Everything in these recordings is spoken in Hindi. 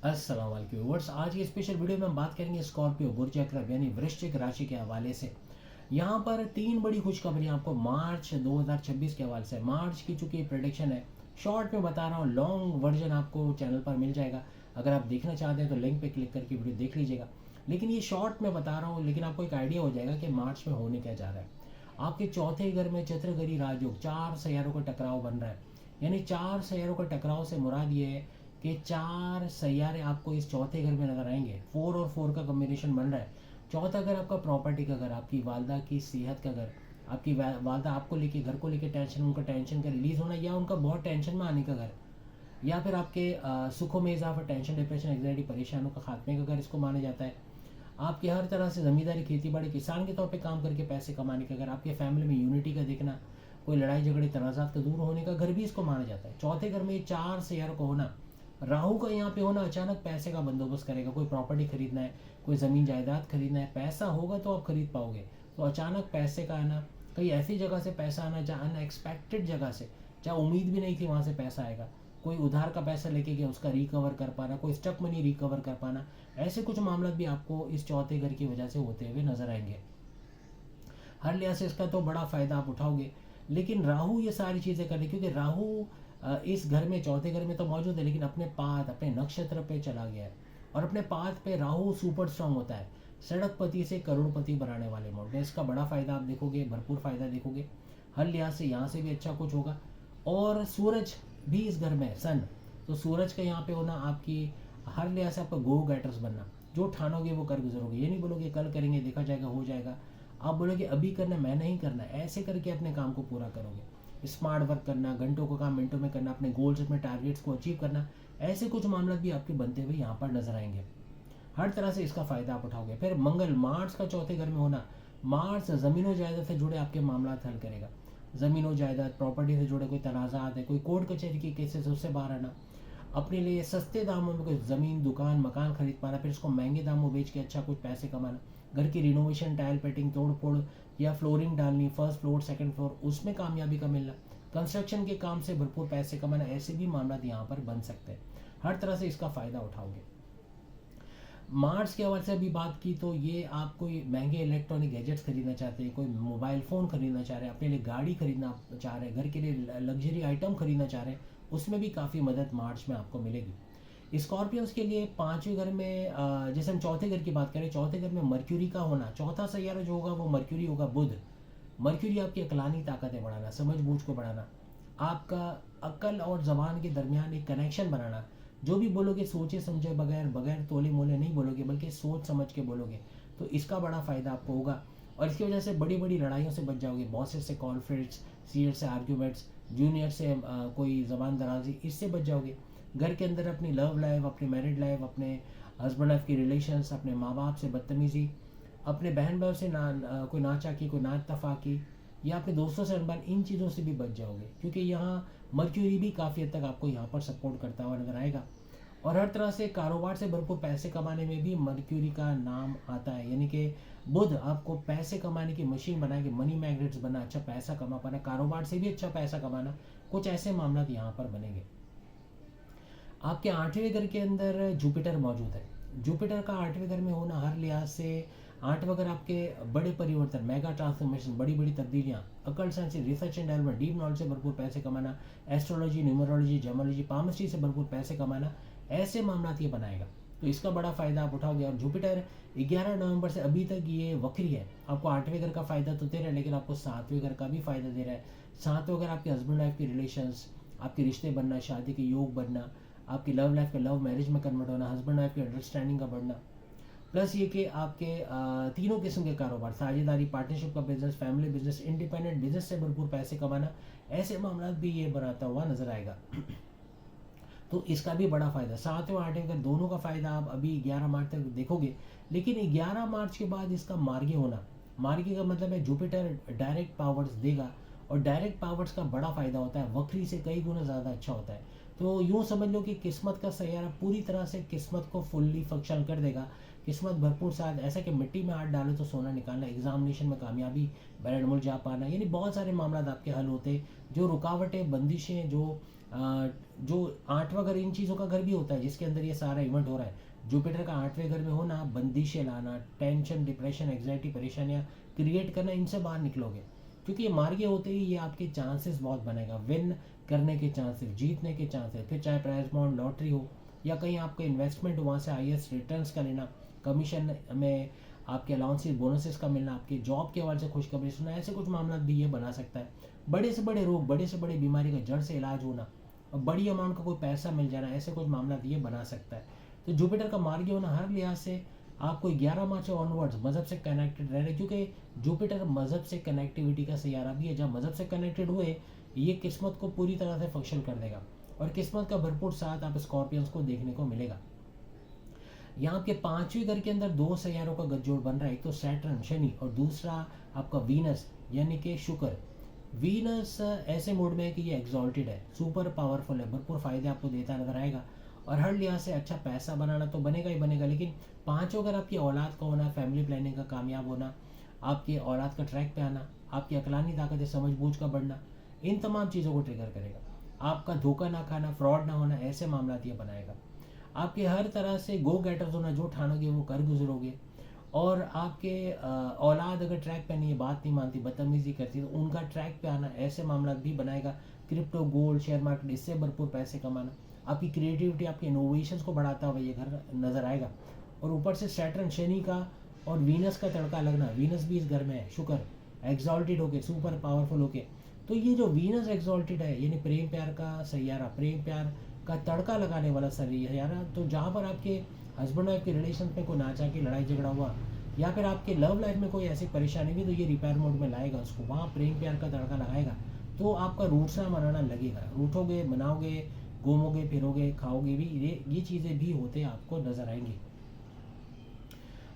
अस्सलाम वालेकुम व्यूअर्स। आज की स्पेशल वीडियो में हम बात करेंगे स्कॉर्पियो बुर्ज अकरब यानी वृश्चिक राशि के हवाले से। यहाँ पर तीन बड़ी खुशखबरी आपको मार्च 2026 के हवाले से। मार्च की चूंकि प्रेडिक्शन है, शॉर्ट में बता रहा हूँ, लॉन्ग वर्जन आपको चैनल पर मिल जाएगा। अगर आप देखना चाहते हैं तो लिंक पे क्लिक करके वीडियो देख लीजिएगा। लेकिन ये शॉर्ट में बता रहा हूँ, लेकिन आपको एक आइडिया हो जाएगा कि मार्च में होने क्या जा रहा है। आपके चौथे घर में चित्रगरी राजयोग, चार सैयारों का टकराव बन रहा है। यानी चार सैयारों का टकराव से मुराद ये है कि चार सैयारे आपको इस चौथे घर में नजर आएंगे। 4 और 4 का कॉम्बिनेशन बन रहा है। चौथा घर आपका प्रॉपर्टी का घर, आपकी वालदा की सेहत का घर, आपकी वालदा आपको लेके, घर को लेके टेंशन, उनका टेंशन का रिलीज होना या उनका बहुत टेंशन में आने का घर, या फिर आपके सुखों में इजाफा, टेंशन, डिप्रेशन, एंग्जाइटी, परेशानियों का खात्मे का घर इसको माना जाता है। आपके हर तरह से जमींदारी, खेती बाड़ी, किसान के तौर पे काम करके पैसे कमाने का घर, आपके फैमिली में यूनिटी का देखना, कोई लड़ाई झगड़े तनाजात का दूर होने का घर भी इसको माना जाता है। चौथे घर में ये चार सैयारों का होना, राहु का यहाँ पे होना अचानक पैसे का बंदोबस्त करेगा। कोई प्रॉपर्टी खरीदना है, कोई ज़मीन जायदाद खरीदना है, पैसा होगा तो आप खरीद पाओगे। तो अचानक पैसे का आना, कहीं ऐसी जगह से पैसा आना जहाँ अनएक्सपेक्टेड जगह से, जहाँ उम्मीद भी नहीं थी वहाँ से पैसा आएगा। कोई उधार का पैसा लेके गया, उसका रिकवर कर पाना, कोई स्टक मनी रिकवर कर पाना, ऐसे कुछ मामला भी आपको इस चौथे घर की वजह से होते हुए नजर आएंगे। हर लिहाज से इसका तो बड़ा फायदा आप उठाओगे। लेकिन राहु ये सारी चीजें करे, क्योंकि राहु इस घर में, चौथे घर में तो मौजूद है, लेकिन अपने पाद, अपने नक्षत्र पे चला गया है। और अपने पाद पे राहु सुपर स्ट्रांग होता है। सड़कपति से करोड़पति बनाने वाले मोड में इसका बड़ा फायदा आप देखोगे, भरपूर फायदा देखोगे। हर लिहाज से यहाँ से भी अच्छा कुछ होगा। और सूरज भी इस घर में है, सन। तो सूरज का यहाँ पे होना आपकी हर लिहाज से आपका गो गेटर्स बनना, जो ठानोगे वो कर गुजरोगे। ये नहीं बोलोगे कल करेंगे, देखा जाएगा, हो जाएगा। आप बोलोगे अभी करना, मैं नहीं करना, ऐसे करके अपने काम को पूरा करोगे। स्मार्ट वर्क करना, घंटों का काम मिनटों में करना, अपने गोल्स, अपने टारगेट्स को अचीव करना, ऐसे कुछ मामला भी आपके बनते हुए यहाँ पर नजर आएंगे। हर तरह से इसका फायदा आप उठाओगे। फिर मंगल, मार्स का चौथे घर में होना, मार्स जमीनों जायदाद से जुड़े आपके मामला हल करेगा। जमीनों जायदाद, प्रॉपर्टी से जुड़े कोई तनाजात है, कोई कोर्ट कचहरी के केसेस, उससे बाहर आना, अपने लिए सस्ते दामों में कोई ज़मीन, दुकान, मकान खरीद पाना, फिर उसको महंगे दामों बेच के अच्छा कुछ पैसे कमाना, घर की रिनोवेशन, टाइल पेटिंग, तोड़ फोड़ या फ्लोरिंग डालनी, फर्स्ट फ्लोर, सेकंड फ्लोर, उसमें कामयाबी का मिलना, कंस्ट्रक्शन के काम से भरपूर पैसे कमाना, ऐसे भी मामला यहाँ पर बन सकते हैं। हर तरह से इसका फ़ायदा उठाओगे। मार्च के हवाले से अभी बात की तो ये आप कोई महंगे इलेक्ट्रॉनिक गैजेट्स खरीदना चाहते हैं, कोई मोबाइल फ़ोन खरीदना चाह रहे हैं, अपने लिए गाड़ी खरीदना चाह रहे हैं, घर के लिए लग्जरी आइटम खरीदना चाह रहे हैं, उसमें भी काफ़ी मदद मार्च में आपको मिलेगी। स्कॉर्पियंस के लिए पांचवें घर में जैसे हम चौथे घर की बात करें, चौथे घर में मर्क्यूरी का होना, चौथा सैयारा जो होगा वो मर्क्यूरी होगा, बुध। मर्क्यूरी आपकी अकलानी ताकतें बढ़ाना, समझ बूझ को बढ़ाना, आपका अक्ल और जबान के दरमियान एक कनेक्शन बनाना। जो भी बोलोगे सोचे समझे बगैर, बगैर तोले मोले नहीं बोलोगे, बल्कि सोच समझ के बोलोगे। तो इसका बड़ा फ़ायदा आपको होगा। और इसकी वजह से बड़ी बड़ी लड़ाइयों से बच जाओगे। बॉसेस से कॉन्फ्लिक्ट्स, सीनियर से आर्ग्यूमेंट्स, जूनियर से कोई जबान दराजी, इससे बच जाओगे। घर के अंदर अपनी लव लाइफ, अपनी मैरिड लाइफ, अपने हस्बैंड वाइफ की रिलेशंस, अपने माँ बाप से बदतमीज़ी, अपने बहन भाई से कोई नाचाकी, कोई नातफाकी, या अपने दोस्तों से अनबन, इन चीज़ों से भी बच जाओगे। क्योंकि यहाँ मर्क्यूरी भी काफ़ी हद तक आपको यहाँ पर सपोर्ट करता हुआ नजर आएगा। और हर तरह से कारोबार से भरपूर पैसे कमाने में भी मर्क्यूरी का नाम आता है। यानी कि बुध आपको पैसे कमाने की मशीन बनाएगी, मनी मैग्नेट्स बनना, अच्छा पैसा कमा पाना, कारोबार से भी अच्छा पैसा कमाना, कुछ ऐसे मामला यहाँ पर बनेंगे। आपके आठवें घर के अंदर जुपिटर मौजूद है। जुपिटर का आठवें घर में होना हर लिहाज से, आठवां घर आपके बड़े परिवर्तन, मेगा ट्रांसफॉर्मेशन, बड़ी बड़ी तब्दीलियाँ, अकल, science, research and development, deep knowledge से भरपूर पैसे कमाना, एस्ट्रोलॉजी, न्यूमरोलॉजी, जेमोलॉजी, पामिस्ट्री से भरपूर पैसे कमाना, ऐसे मामला ये बनाएगा। तो इसका बड़ा फायदा आप उठाओगे। और जुपिटर 11 नवंबर से अभी तक ये वक्री है। आपको आठवें घर का फायदा तो दे रहा है, लेकिन आपको सातवें घर का भी फायदा दे रहा है। सातवें घर आपके हस्बैंड वाइफ की रिलेशंस, आपके रिश्ते बनना, शादी के योग बनना, आपकी लव लाइफ का लव मैरिज में कन्वर्ट होना, हस्बैंड वाइफ की अंडरस्टैंडिंग का बढ़ना, प्लस ये कि आपके तीनों किस्म के कारोबार, साझेदारी, पार्टनरशिप का business, family business, independent business से भरपूर पैसे कमाना, ऐसे मामला भी ये बनाता हुआ नजर आएगा। तो इसका भी बड़ा फायदा, सातवें आठवें का दोनों का फायदा आप अभी 11 मार्च तक देखोगे। लेकिन 11 मार्च के बाद इसका मार्गी होना, मार्गी का मतलब है जुपिटर डायरेक्ट पावर्स देगा। और डायरेक्ट पावर्स का बड़ा फायदा होता है, वक्री से कई गुना ज़्यादा अच्छा होता है। तो यूँ समझ लो कि किस्मत का सैयारा पूरी तरह से किस्मत को फुल्ली फंक्शन कर देगा। किस्मत भरपूर साथ, ऐसा कि मिट्टी में हाथ डालो तो सोना निकालना, एग्जामिनेशन में कामयाबी, बैरड मुल्क जा पाना, यानी बहुत सारे मामला आपके हल होते। जो रुकावटें, बंदिशें, जो जो 8वां घर इन चीज़ों का घर भी होता है जिसके अंदर ये सारा इवेंट हो रहा है। जुपिटर का 8वें घर में होना, बंदिशें लाना, टेंशन, डिप्रेशन, एग्जाइटी, परेशानियाँ क्रिएट करना, इनसे बाहर निकलोगे। क्योंकि ये मार्गी होते ही ये आपके चांसेस बहुत बनेगा, विन करने के चांसेस, जीतने के चांसेस, फिर चाहे प्राइज बॉन्ड लॉटरी हो या कहीं आपका इन्वेस्टमेंट हो, वहाँ से हाईएस्ट रिटर्न्स का लेना, कमीशन में आपके अलाउंसेस बोनसेस का मिलना, आपके जॉब के हवाले से खुशखबरी सुनना, ऐसे कुछ मामला भी ये बना सकता है। बड़े से बड़े रोग, बड़े से बड़ी बीमारी का जड़ से इलाज होना और बड़ी अमाउंट का कोई पैसा मिल जाना, ऐसे कुछ मामला ये बना सकता है। तो जुपिटर का मार्गी होना हर लिहाज से आपको 11 मार्च से ऑनवर्ड्स मज़हब से कनेक्टेड रहना, क्योंकि जुपिटर मज़हब से कनेक्टिविटी का सैयारा भी है। जब मज़हब से कनेक्टेड हुए ये किस्मत को पूरी तरह से फंक्शन कर देगा और किस्मत का भरपूर साथ आप स्कॉर्पियंस को देखने को मिलेगा। यहाँ के 5वें घर के अंदर 2 सैयारों का गठजोड़ बन रहा है, एक तो सैटर्न शनि और दूसरा आपका वीनस यानी कि शुक्र। वीनस ऐसे मोड में है कि ये एग्जॉल्टेड है, सुपर पावरफुल है, भरपूर फायदे आपको देता नजर आएगा और हर लिहाज से अच्छा पैसा बनाना तो बनेगा ही बनेगा। लेकिन 5 अगर आपकी औलाद का होना, फैमिली प्लानिंग का कामयाब होना, आपकी औलाद का ट्रैक पे आना, आपकी अकलानी ताकत समझ बूझ का बढ़ना, इन तमाम चीज़ों को ट्रिगर करेगा। आपका धोखा ना खाना, फ्रॉड ना होना, ऐसे मामला ये बनाएगा। आपके हर तरह से गो गेटर्स होना, जो ठानोगे वो कर गुजरोगे। और आपके औलाद अगर ट्रैक पे नहीं है, बात नहीं मानती, बदतमीजी करती है, तो उनका ट्रैक पे आना, ऐसे मामला भी बनाएगा। क्रिप्टो, गोल्ड, शेयर मार्केट, इससे भरपूर पैसे कमाना, आपकी क्रिएटिविटी, आपके इनोवेशंस को बढ़ाता हुआ ये घर नज़र आएगा। और ऊपर से सैटर्न शनि का और वीनस का तड़का लगना, वीनस भी इस घर में है, शुक्र एग्जॉल्टेड होके, सुपर पावरफुल होके। तो ये जो वीनस एग्जॉल्टेड है यानी प्रेम प्यार का सैयारा, प्रेम प्यार का तड़का लगाने वाला सैयारा, तो जहाँ पर आपके हस्बैंड वाइफ के रिलेशन में कोई नाचा की लड़ाई झगड़ा हुआ या फिर आपके लव लाइफ में कोई ऐसी परेशानी भी, तो ये रिपेयर मोड में लाएगा उसको, वहाँ प्रेम प्यार का तड़का लगाएगा। तो आपका रूठना मनाना लगेगा, रूठोगे, मनाओगे, घूमोगे, फिरोगे, खाओगे भी, ये चीज़ें भी होते आपको नजर आएंगी।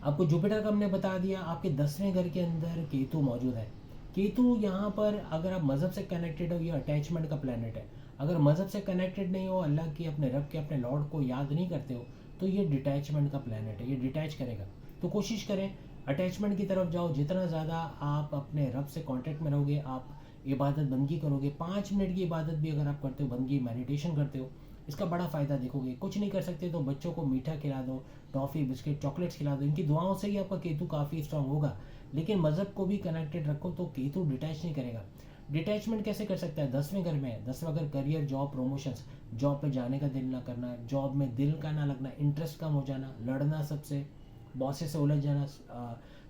आपको जुपिटर का हमने बता दिया। आपके 10वें घर के अंदर केतु मौजूद है। केतु यहाँ पर अगर आप मज़हब से कनेक्टेड हो, ये अटैचमेंट का प्लैनेट है। अगर मज़हब से कनेक्टेड नहीं हो, अल्लाह की, अपने रब के, अपने लॉर्ड को याद नहीं करते हो, तो ये डिटैचमेंट का प्लैनेट है, ये डिटैच करेगा। तो कोशिश करें अटैचमेंट की तरफ जाओ। जितना ज़्यादा आप अपने रब से कांटेक्ट में रहोगे, आप इबादत बंदगी करोगे, 5 मिनट की इबादत भी अगर आप करते हो, बंदगी मेडिटेशन करते हो, इसका बड़ा फ़ायदा देखोगे। कुछ नहीं कर सकते तो बच्चों को मीठा खिला दो, टॉफ़ी, बिस्किट, चॉकलेट्स खिला दो, इनकी दुआओं से ही आपका केतु काफ़ी स्ट्रांग होगा। लेकिन मज़हब को भी कनेक्टेड रखो तो केतु डिटैच नहीं करेगा। डिटैचमेंट कैसे कर सकता है? 10वें घर में है। 10वां घर करियर, जॉब, प्रमोशंस, जॉब पे जाने का दिल ना करना, जॉब में दिल का ना लगना, इंटरेस्ट कम हो जाना, लड़ना सबसे, बॉसेस से उलझ जाना,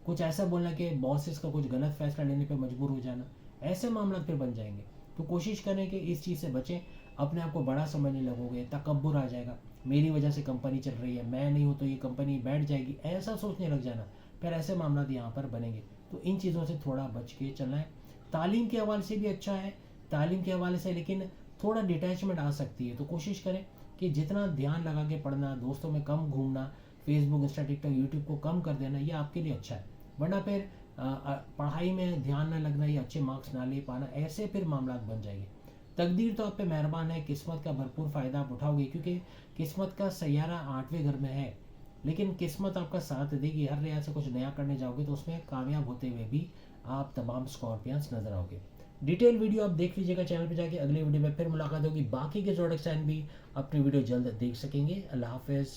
कुछ ऐसा बोलना कि बॉसेस का कुछ गलत फैसला लेने पे मजबूर हो जाना, ऐसे मामला फिर बन जाएंगे। तो कोशिश करें कि इस चीज़ से बचें। अपने आप को बड़ा समझने लगोगे, तकब्बुर आ जाएगा, मेरी वजह से कंपनी चल रही है, मैं नहीं हूँ तो ये कंपनी बैठ जाएगी, ऐसा सोचने लग जाना, फिर ऐसे मामला यहाँ पर बनेंगे। तो इन चीज़ों से थोड़ा बच के चलना है। तालीम के हवाले से भी अच्छा है, तालीम के हवाले से, लेकिन थोड़ा डिटैचमेंट आ सकती है। तो कोशिश करें कि जितना ध्यान लगा के पढ़ना, दोस्तों में कम घूमना, फेसबुक, इंस्टा, टिकटॉक, यूट्यूब को कम कर देना, ये आपके लिए अच्छा है। वरना फिर पढ़ाई में ध्यान न लगना या अच्छे मार्क्स ना ले पाना, ऐसे फिर मामला बन जाएंगे। तकदीर तो आप पे मेहरबान है, किस्मत का भरपूर फ़ायदा आप उठाओगे, क्योंकि किस्मत का सैयारा 8वें घर में है। लेकिन किस्मत आपका साथ देगी, हर लिहाज से कुछ नया करने जाओगे तो उसमें कामयाब होते हुए भी आप तमाम स्कॉर्पियंस नजर आओगे। डिटेल वीडियो आप देख लीजिएगा चैनल पे जाके। अगले वीडियो में फिर मुलाकात होगी। बाकी के ज़ोडिएक साइन भी अपनी वीडियो जल्द देख सकेंगे। अल्लाह हाफिज़।